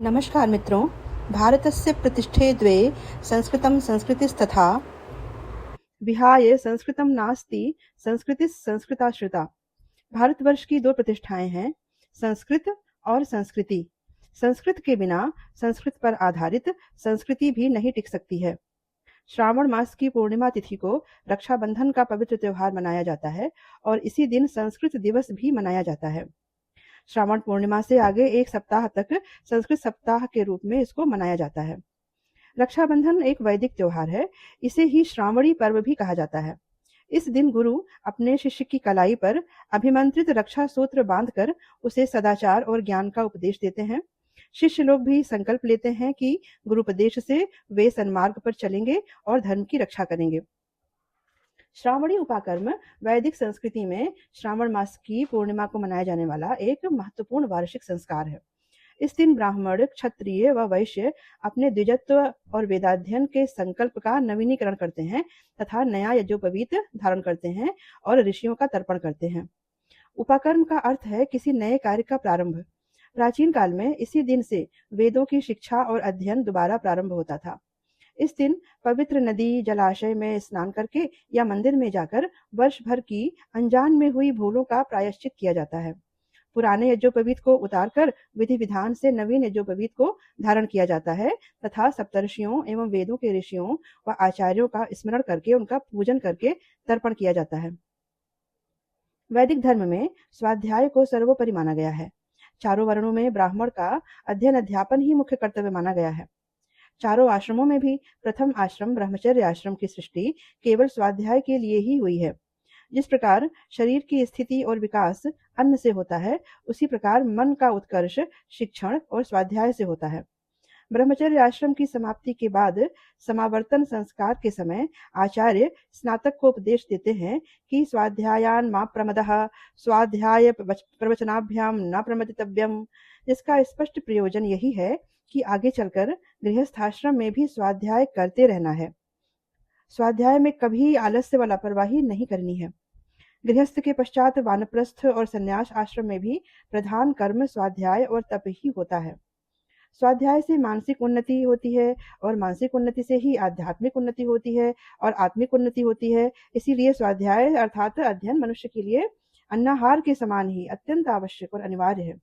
नमस्कार मित्रों। भारतस्य प्रतिष्ठे द्वे संस्कृतं संस्कृतिस्तथा विहाय संस्कृतं नास्ति संस्कृतिस्संस्कृताश्रिता। भारतवर्ष की दो प्रतिष्ठाएं हैं, संस्कृत और संस्कृति। संस्कृत के बिना संस्कृत पर आधारित संस्कृति भी नहीं टिक सकती है। श्रावण मास की पूर्णिमा तिथि को रक्षाबंधन का पवित्र त्योहार मनाया जाता है और इसी दिन संस्कृत दिवस भी मनाया जाता है। श्रावण पूर्णिमा से आगे एक सप्ताह तक संस्कृत सप्ताह के रूप में इसको मनाया जाता है। रक्षाबंधन एक वैदिक त्योहार है। इसे ही श्रावणी पर्व भी कहा जाता है। इस दिन गुरु अपने शिष्य की कलाई पर अभिमंत्रित रक्षा सूत्र बांधकर उसे सदाचार और ज्ञान का उपदेश देते हैं। शिष्य लोग भी संकल्प लेते हैं कि गुरुपदेश से वे सन्मार्ग पर चलेंगे और धर्म की रक्षा करेंगे। श्रावणी उपाकर्म वैदिक संस्कृति में श्रावण मास की पूर्णिमा को मनाया जाने वाला एक महत्वपूर्ण वार्षिक संस्कार है। इस दिन ब्राह्मण, क्षत्रिय व वैश्य अपने द्विजत्व और वेदाध्ययन के संकल्प का नवीनीकरण करते हैं तथा नया यज्ञोपवीत धारण करते हैं और ऋषियों का तर्पण करते हैं। उपाकर्म का अर्थ है किसी नए कार्य का प्रारंभ। प्राचीन काल में इसी दिन से वेदों की शिक्षा और अध्ययन दोबारा प्रारंभ होता था। इस दिन पवित्र नदी, जलाशय में स्नान करके या मंदिर में जाकर वर्ष भर की अनजान में हुई भूलों का प्रायश्चित किया जाता है। पुराने यज्ञोपवीत को उतारकर विधि विधान से नवीन यज्ञोपवीत को धारण किया जाता है तथा सप्तर्षियों एवं वेदों के ऋषियों व आचार्यों का स्मरण करके उनका पूजन करके तर्पण किया जाता है। वैदिक धर्म में स्वाध्याय को सर्वोपरि माना गया है। चारों वर्णों में ब्राह्मण का अध्ययन अध्यापन ही मुख्य कर्तव्य माना गया है। चारों आश्रमों में भी प्रथम आश्रम ब्रह्मचर्य आश्रम की सृष्टि केवल स्वाध्याय के लिए ही हुई है। जिस प्रकार शरीर की स्थिति और विकास अन्न से होता है, उसी प्रकार मन का उत्कर्ष शिक्षण और स्वाध्याय से होता है। ब्रह्मचर्य आश्रम की समाप्ति के बाद समावर्तन संस्कार के समय आचार्य स्नातक को उपदेश देते हैं कि स्वाध्यायान मा प्रमदः, स्वाध्याय प्रवचनाभ्याम न प्रमदितव्यम। जिसका स्पष्ट प्रयोजन यही है कि आगे चलकर गृहस्थाश्रम में भी स्वाध्याय करते रहना है। स्वाध्याय में कभी आलस्य व लापरवाही नहीं करनी है। गृहस्थ के पश्चात वानप्रस्थ और संन्यास आश्रम में भी प्रधान कर्म स्वाध्याय और तप ही होता है। स्वाध्याय से मानसिक उन्नति होती है और मानसिक उन्नति से ही आध्यात्मिक उन्नति होती है और आत्मिक उन्नति होती है। इसीलिए स्वाध्याय अर्थात अध्ययन मनुष्य के लिए अन्नाहार के समान ही अत्यंत आवश्यक और अनिवार्य है।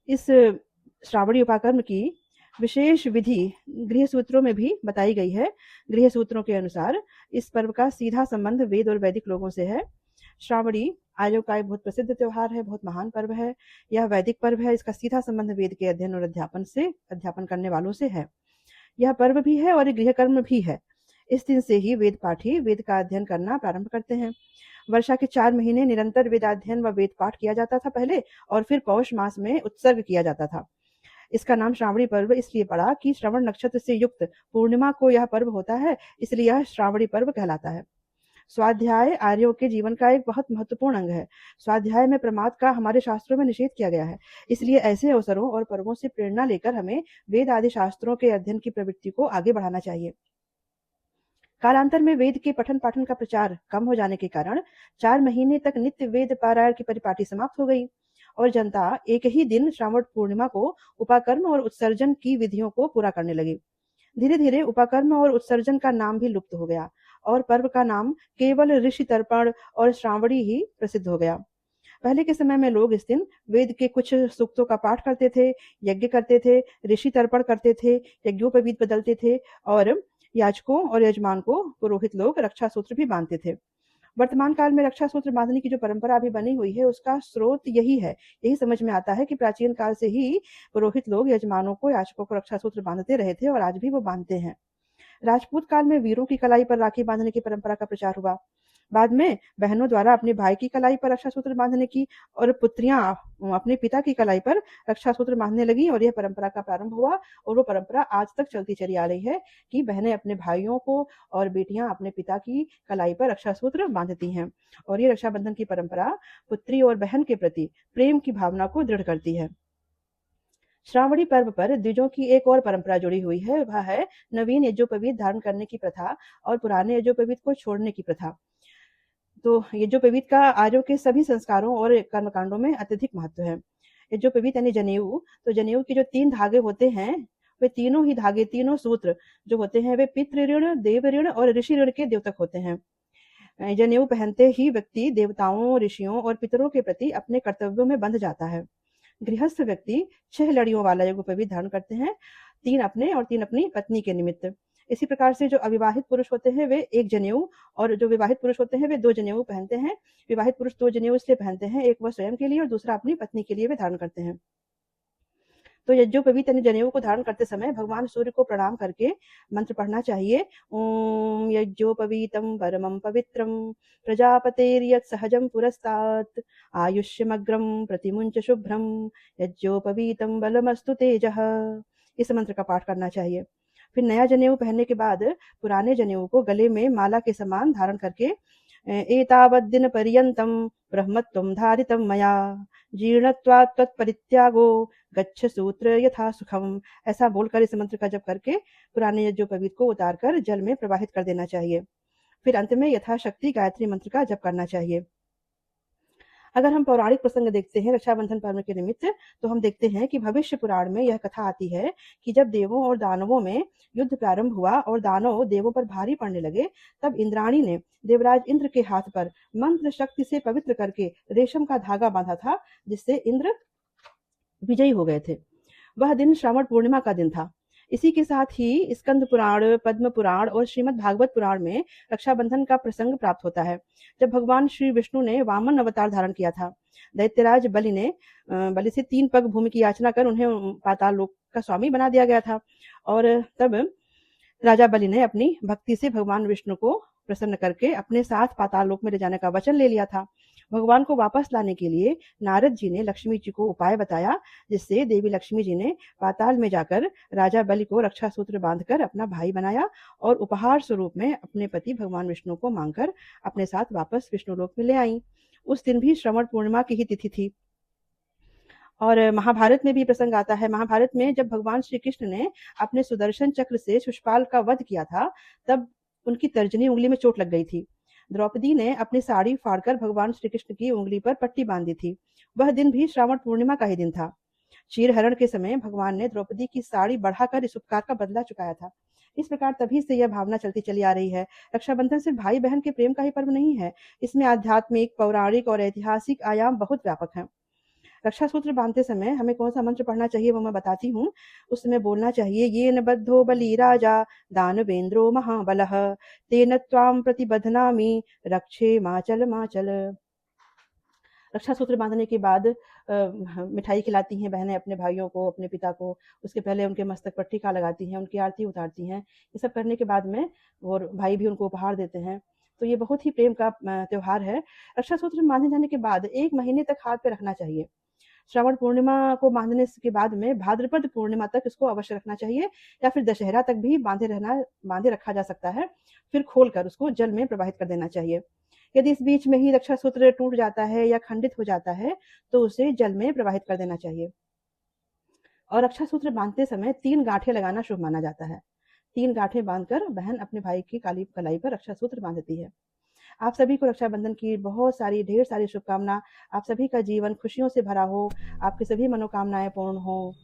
इस श्रावणी उपाकर्म की विशेष विधि गृह सूत्रों में भी बताई गई है। गृह सूत्रों के अनुसार इस पर्व का सीधा संबंध वेद और वैदिक लोगों से है। श्रावणी आर्यों का एक बहुत प्रसिद्ध त्योहार है, बहुत महान पर्व है। यह वैदिक पर्व है। इसका सीधा संबंध वेद के अध्ययन और अध्यापन करने वालों से है। यह पर्व भी है और एक गृह कर्म भी है। इस दिन से ही वेद पाठी वेद का अध्ययन करना प्रारंभ करते हैं। वर्षा के 4 महीने निरंतर वेदाध्ययन व वेद पाठ किया जाता था पहले, और फिर पौष मास में उत्सर्ग किया जाता था। इसका नाम श्रावणी पर्व इसलिए पड़ा कि श्रवण नक्षत्र से युक्त पूर्णिमा को यह पर्व होता है, इसलिए यह श्रावणी पर्व कहलाता है। स्वाध्याय आर्यों के जीवन का एक बहुत महत्वपूर्ण अंग है। स्वाध्याय में प्रमाद का हमारे शास्त्रों में निषेध किया गया है। इसलिए ऐसे अवसरों और पर्वों से प्रेरणा लेकर हमें वेद आदि शास्त्रों के अध्ययन की प्रवृत्ति को आगे बढ़ाना चाहिए। कालांतर में वेद के पठन पाठन का प्रचार कम हो जाने के कारण 4 महीने तक नित्य वेद पारायण की परिपाटी समाप्त हो गई और जनता एक ही दिन श्रावण पूर्णिमा को उपाकर्म और उत्सर्जन की विधियों को पूरा करने लगी। धीरे धीरे उपाकर्म और उत्सर्जन का नाम भी लुप्त हो गया और पर्व का नाम केवल ऋषि तर्पण और श्रावणी ही प्रसिद्ध हो गया। पहले के समय में लोग इस दिन वेद के कुछ सूक्तों का पाठ करते थे, यज्ञ करते थे, ऋषि तर्पण करते थे, यज्ञोपवीत बदलते थे और याचकों और यजमान को पुरोहित लोग रक्षा सूत्र भी बांधते थे। वर्तमान काल में रक्षा सूत्र बांधने की जो परंपरा अभी बनी हुई है, उसका स्रोत यही है। यही समझ में आता है कि प्राचीन काल से ही पुरोहित लोग यजमानों को, याचकों को रक्षा सूत्र बांधते रहे थे और आज भी वो बांधते हैं। राजपूत काल में वीरों की कलाई पर राखी बांधने की परंपरा का प्रचार हुआ। बाद में बहनों द्वारा अपने भाई की कलाई पर रक्षा सूत्र बांधने की और पुत्रियां अपने पिता की कलाई पर रक्षा सूत्र बांधने लगी और यह परंपरा का प्रारंभ हुआ और वो परंपरा आज तक चलती चली आ रही है कि बहनें अपने भाइयों को और बेटियां अपने पिता की कलाई पर रक्षा सूत्र बांधती हैं। और ये रक्षाबंधन की परंपरा पुत्री और बहन के प्रति प्रेम की भावना को दृढ़ करती है। श्रावणी पर्व पर द्विजों की एक और परंपरा जुड़ी हुई है। वह है नवीन यज्ञोपवीत धारण करने की प्रथा और पुराने यज्ञोपवीत को छोड़ने की प्रथा। तो यज्ञोपवीत का आर्यों के सभी संस्कारों और कर्मकांडों में अत्यधिक महत्व है। यज्ञोपवीत यानी जनेऊ, तो जनेऊ के जो 3 धागे होते हैं, वे तीनों ही धागे, तीनों सूत्र जो होते हैं, वे पितृ ऋण, देव ऋण और ऋषि ऋण के द्योतक होते हैं। जनेऊ पहनते ही व्यक्ति देवताओं, ऋषियों और पितरों के प्रति अपने कर्तव्यों में बंध जाता है। गृहस्थ व्यक्ति 6 लड़ियों वाला यज्ञोपवीत धारण करते हैं, 3 अपने और 3 अपनी पत्नी के निमित्त। इसी प्रकार से जो अविवाहित पुरुष होते हैं, वे 1 जनेऊ, और जो विवाहित पुरुष होते हैं, वे 2 जनेऊ पहनते हैं। विवाहित पुरुष 2 जनेऊ इसलिए पहनते हैं, एक वह स्वयं के लिए और दूसरा अपनी पत्नी के लिए वे धारण करते हैं। तो यज्ञोपवीत यानी जनेऊ को धारण करते समय भगवान सूर्य को प्रणाम करके मंत्र पढ़ना चाहिए। ओम यज्ञोपवीतम परमं पवित्रम प्रजापतेर्यत् सहजं पुरस्तात् आयुष्यमग्रम प्रतिमुंच शुभ्रम यज्ञोपवीतम बलमस्तु तेजः। इस मंत्र का पाठ करना चाहिए। फिर नया जनेऊ पहनने के बाद पुराने जनेऊ को गले में माला के समान धारण करके एतावद्दिन पर्यन्तं ब्रह्मत्वं धारितं मया जीर्णत्वात् त्वत्परित्यागो गच्छ सूत्र यथा सुखम, ऐसा बोलकर इस मंत्र का जप करके पुराने यज्ञोपवीत को उतारकर जल में प्रवाहित कर देना चाहिए। फिर अंत में यथाशक्ति गायत्री मंत्र का जप करना चाहिए। अगर हम पौराणिक प्रसंग देखते हैं रक्षाबंधन पर्व के निमित्त, तो हम देखते हैं कि भविष्य पुराण में यह कथा आती है कि जब देवों और दानवों में युद्ध प्रारंभ हुआ और दानव देवों पर भारी पड़ने लगे, तब इंद्राणी ने देवराज इंद्र के हाथ पर मंत्र शक्ति से पवित्र करके रेशम का धागा बांधा था, जिससे इंद्र विजयी हो गए थे। वह दिन श्रावण पूर्णिमा का दिन था। इसी के साथ ही स्कंद पुराण, पद्म पुराण और श्रीमद् भागवत पुराण में रक्षाबंधन का प्रसंग प्राप्त होता है, जब भगवान श्री विष्णु ने वामन अवतार धारण किया था। दैत्यराज बलि से 3 पग भूमि की याचना कर उन्हें पाताल लोक का स्वामी बना दिया गया था, और तब राजा बलि ने अपनी भक्ति से भगवान विष्णु को प्रसन्न करके अपने साथ पाताल लोक में ले जाने का वचन ले लिया था। भगवान को वापस लाने के लिए नारद जी ने लक्ष्मी जी को उपाय बताया, जिससे देवी लक्ष्मी जी ने पाताल में जाकर राजा बलि को रक्षा सूत्र बांधकर अपना भाई बनाया और उपहार स्वरूप में अपने पति भगवान विष्णु को मांगकर अपने साथ वापस विष्णु लोक में ले आई। उस दिन भी श्रवण पूर्णिमा की ही तिथि थी। और महाभारत में भी प्रसंग आता है। महाभारत में जब भगवान श्री कृष्ण ने अपने सुदर्शन चक्र से शिशुपाल का वध किया था, तब उनकी तर्जनी उंगली में चोट लग गई थी। द्रौपदी ने अपनी साड़ी फाड़कर भगवान श्री कृष्ण की उंगली पर पट्टी बांधी थी। वह दिन भी श्रावण पूर्णिमा का ही दिन था। चीरहरण के समय भगवान ने द्रौपदी की साड़ी बढ़ाकर इस उपकार का बदला चुकाया था। इस प्रकार तभी से यह भावना चलती चली आ रही है। रक्षाबंधन सिर्फ भाई बहन के प्रेम का ही पर्व नहीं है, इसमें आध्यात्मिक, पौराणिक और ऐतिहासिक आयाम बहुत व्यापक हैं। रक्षा सूत्र बांधते समय हमें कौन सा मंत्र पढ़ना चाहिए वो मैं बताती हूँ। उस समय बोलना चाहिए, येन बद्धो बलि राजा दानवेंद्रो महाबलः तेन त्वां प्रतिबध्नामि रक्षे माचल माचल। रक्षा सूत्र बांधने के बाद मिठाई खिलाती हैं बहनें अपने भाइयों को, अपने पिता को। उसके पहले उनके मस्तक पर टीका लगाती हैं, उनकी आरती उतारती हैं। ये सब करने के बाद में और भाई भी उनको उपहार देते हैं। तो ये बहुत ही प्रेम का त्योहार है। रक्षा सूत्र बांधे जाने के बाद 1 महीने तक हाथ पे रखना चाहिए। श्रावण पूर्णिमा को बांधने के बाद में भाद्रपद पूर्णिमा तक इसको अवश्य रखना चाहिए, या फिर दशहरा तक भी बांधे रखा जा सकता है। फिर खोलकर उसको जल में प्रवाहित कर देना चाहिए। यदि इस बीच में ही रक्षा सूत्र टूट जाता है या खंडित हो जाता है, तो उसे जल में प्रवाहित कर देना चाहिए। और रक्षा सूत्र बांधते समय 3 गांठें लगाना शुभ माना जाता है। 3 गांठें बांधकर बहन अपने भाई की काली कलाई पर रक्षा सूत्र बांधती है। आप सभी को रक्षाबंधन की ढेर सारी शुभकामना। आप सभी का जीवन खुशियों से भरा हो, आपकी सभी मनोकामनाएं पूर्ण हो।